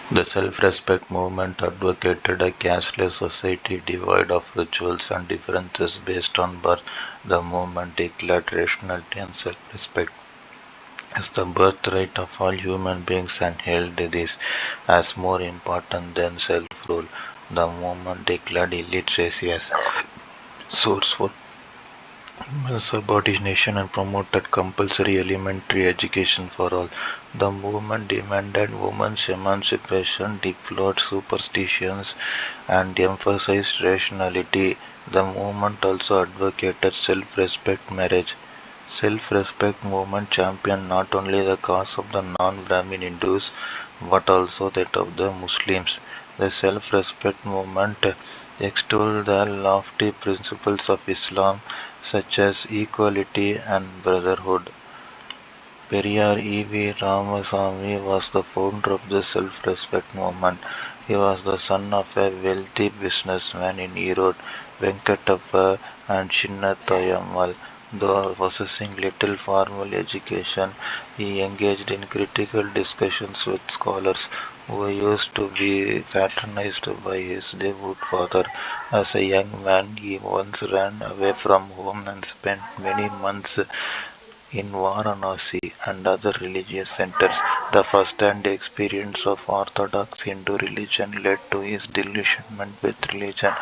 The self-respect movement advocated a casteless society devoid of rituals and differences based on birth. The movement declared rationality and self-respect as the birthright of all human beings and held this as more important than self-rule. The movement declared illiteracy as source for subordination and promoted compulsory elementary education for all. The movement demanded women's emancipation, deplored superstitions, and emphasized rationality. The movement also advocated self-respect marriage. Self-respect movement championed not only the cause of the non-Brahmin Hindus but also that of the Muslims. The self-respect movement extolled the lofty principles of Islam such as equality and brotherhood. Periyar E. V. Ramasamy was the founder of the self-respect movement. He was the son of a wealthy businessman in Erode, Venkatappa and Chinnathayamal. Though possessing little formal education, he engaged in critical discussions with scholars who used to be patronized by his devout father. As a young man, he once ran away from home and spent many months in Varanasi and other religious centers. The first-hand experience of Orthodox Hindu religion led to his disillusionment with religion.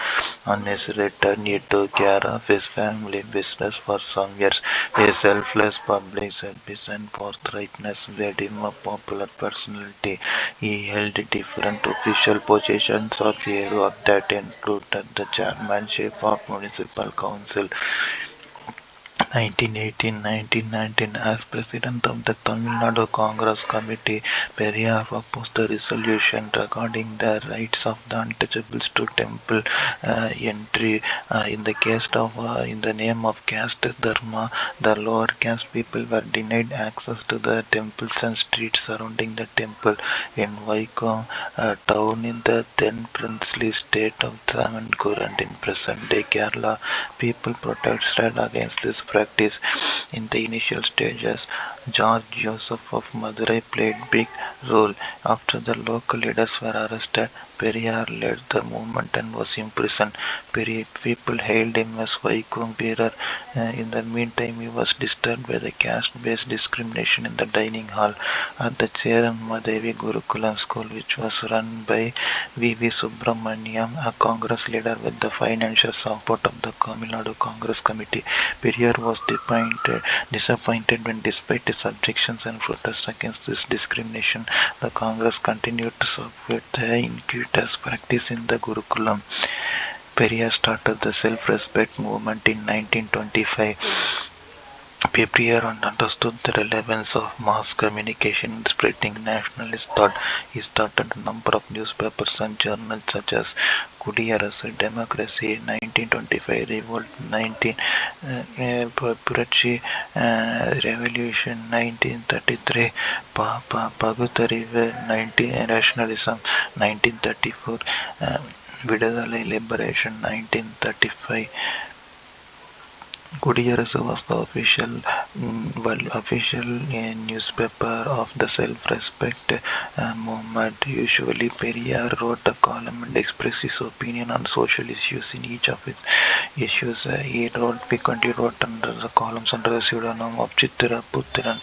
On his return, he took care of his family business for some years. His selfless public service and forthrightness made him a popular personality. He held different official positions of Europe that included the chairmanship of municipal council 1918-1919. As president of the Tamil Nadu Congress Committee, Periyar proposed a resolution regarding the rights of the untouchables to temple entry. In the name of caste dharma, the lower caste people were denied access to the temples and streets surrounding the temple. In Vaikom, a town in the then princely state of Travancore and in present-day Kerala, people protested against this practice. In the initial stages, George Joseph of Madurai played big role. After the local leaders were arrested, Periyar led the movement and was imprisoned. People hailed him as Vaikom Veerar. In the meantime, he was disturbed by the caste-based discrimination in the dining hall at the Cherammadevi Gurukulam school, which was run by V.V. Subramaniam, a Congress leader with the financial support of the Tamil Nadu Congress Committee. Periyar was disappointed when, despite his objections and protests against this discrimination, the Congress continued to support the iniquitous practice in the Gurukulam. Periyar started the self-respect movement in 1925. Periyar understood the relevance of mass communication in spreading nationalist thought. He started a number of newspapers and journals such as Kudi, Arasu, Democracy, 1925, Revolt, Puratchi, Revolution, 1933, Pagutharivu, Rationalism, 1934, Viduthalai Liberation, 1935. Arasu was the official newspaper of the self-respect movement. Usually, Periyar wrote a column and expressed his opinion on social issues. In each of its issues, he frequently wrote under the columns under the pseudonym of Chitra Putran.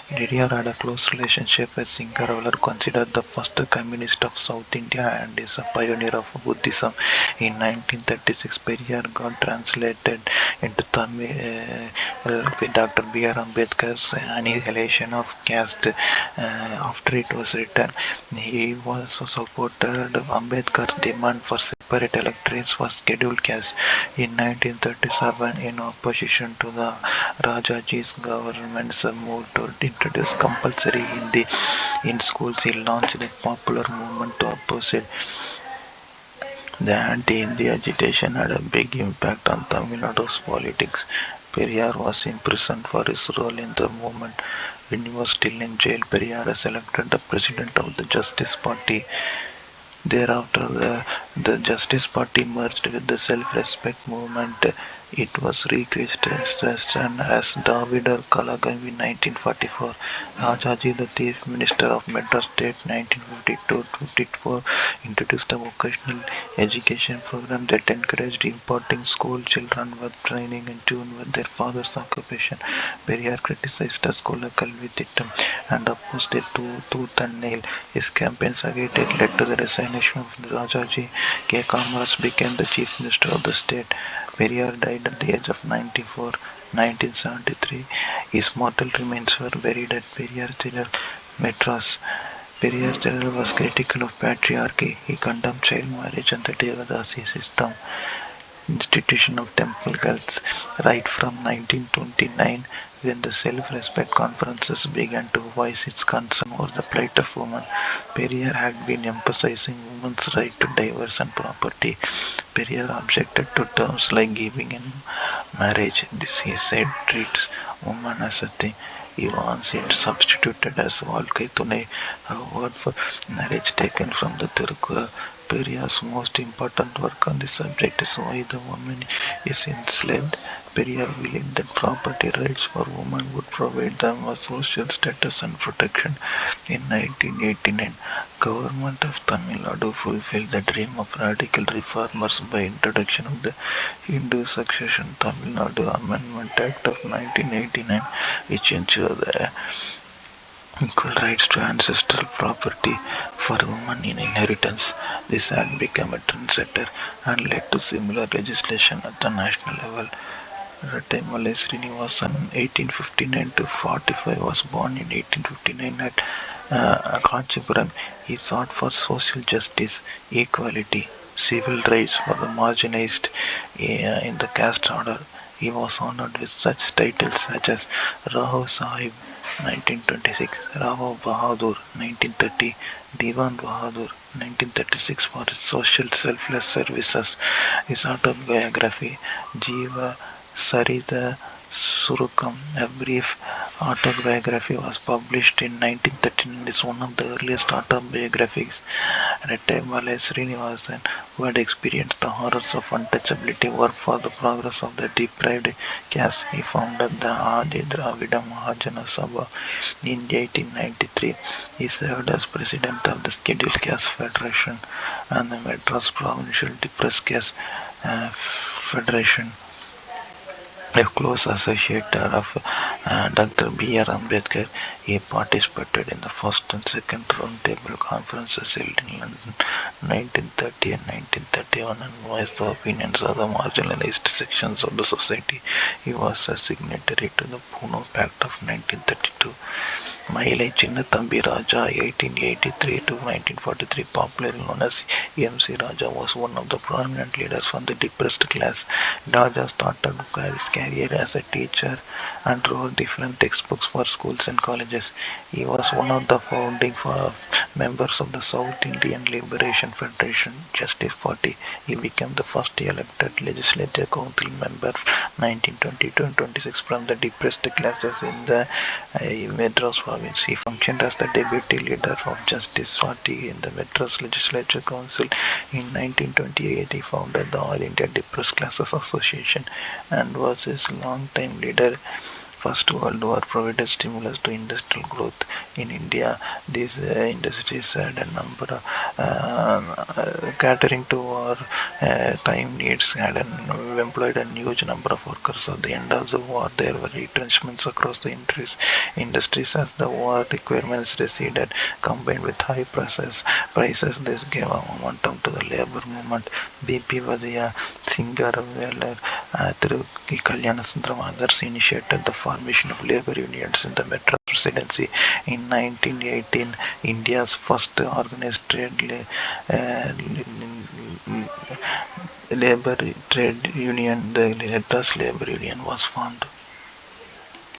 Periyar had a close relationship with Singaravlar, considered the first communist of South India and is a pioneer of Buddhism. In 1936, Periyar got translated into Tamil with Dr. B. R. Ambedkar's Annihilation of Caste. After it was written, he also supported Ambedkar's demand for separate electorates for scheduled castes. In 1937, in opposition to the Rajaji's government's move to introduce compulsory Hindi in schools, he launched a popular movement to oppose it. The anti-Hindi agitation had a big impact on Tamil Nadu's politics. Periyar was imprisoned for his role in the movement. When he was still in jail, Periyar was elected the president of the Justice Party. Thereafter, the Justice Party merged with the self-respect movement. It was registered as Davidar Kalagavi 1944. Rajaji, the Chief Minister of Madras State 1952-54, introduced a vocational education program that encouraged importing school children with training in tune with their father's occupation. Periyar criticized the Skola Kalvi Thittam and opposed it tooth and nail. His campaigns against it led to the resignation of Rajaji. K. Kamaras became the Chief Minister of the state. Periyar died at the age of 94, 1973. His mortal remains were buried at Periyar Chidal, Madras. Periyar Chidal was critical of patriarchy. He condemned child marriage and the Devadasi system, institution of temple cults. Right from 1929, when the self-respect conferences began to voice its concern over the plight of women, Periyar had been emphasizing women's right to divorce and property. Periyar objected to terms like giving in marriage. This, he said, treats woman as a thing. He wants it substituted as Valkai Tunai, a word for marriage taken from the Tirukkural. Periyar's most important work on this subject is why the woman is enslaved. Periyar believed that property rights for women would provide them with social status and protection. In 1989, government of Tamil Nadu fulfilled the dream of radical reformers by introduction of the Hindu Succession Tamil Nadu Amendment Act of 1989, which ensured the equal rights to ancestral property for women in inheritance. This act became a trendsetter and led to similar legislation at the national level. Rattai Srinivasan, 1859 to 45, was born in 1859 at Kanchipuram. He sought for social justice, equality, civil rights for the marginalized in the caste order. He was honored with such titles such as Rao Sahib 1926, Rao Bahadur 1930, Diwan Bahadur 1936 for his social selfless services. His autobiography, Jiva Sarita Surukam, a brief autobiography, was published in 1939 and is one of the earliest autobiographies. Rattai Srinivasan, who had experienced the horrors of untouchability, worked for the progress of the deprived caste. He founded the Adi Dravida Mahajana Sabha in 1893. He served as president of the Scheduled Caste Federation and the Madras Provincial Depressed Caste Federation. A close associate of Dr. B. R. Ambedkar, he participated in the first and second roundtable conferences held in London 1930 and 1931 and voiced the opinions of the marginalized sections of the society. He was a signatory to the Puno Pact of 1932. Mailai Chinnathambi Raja, 1883 to 1943, popularly known as M.C. Raja, was one of the prominent leaders from the depressed class. Raja started his career as a teacher and wrote different textbooks for schools and colleges. He was one of the founding members of the South Indian Liberation Federation Justice Party. He became the first elected legislative council member 1922 and 26 from the depressed classes in the Madras province. He functioned as the deputy leader of Justice Party in the Madras Legislature Council. In 1928, he founded the All India Depressed Classes Association and was his long-time leader. First World War provided stimulus to industrial growth in India. These industries had a number of catering to war time needs, had employed a huge number of workers. At the end of the war, there were retrenchments across the industries as the war requirements receded, combined with high prices. This gave a momentum to the labor movement. B.P. Vadaya, Singaravela, through Kalyanasundram, others initiated the formation of labor unions in the Madras Presidency. In 1918, India's first organized labor trade union, the Madras Labor Union, was formed.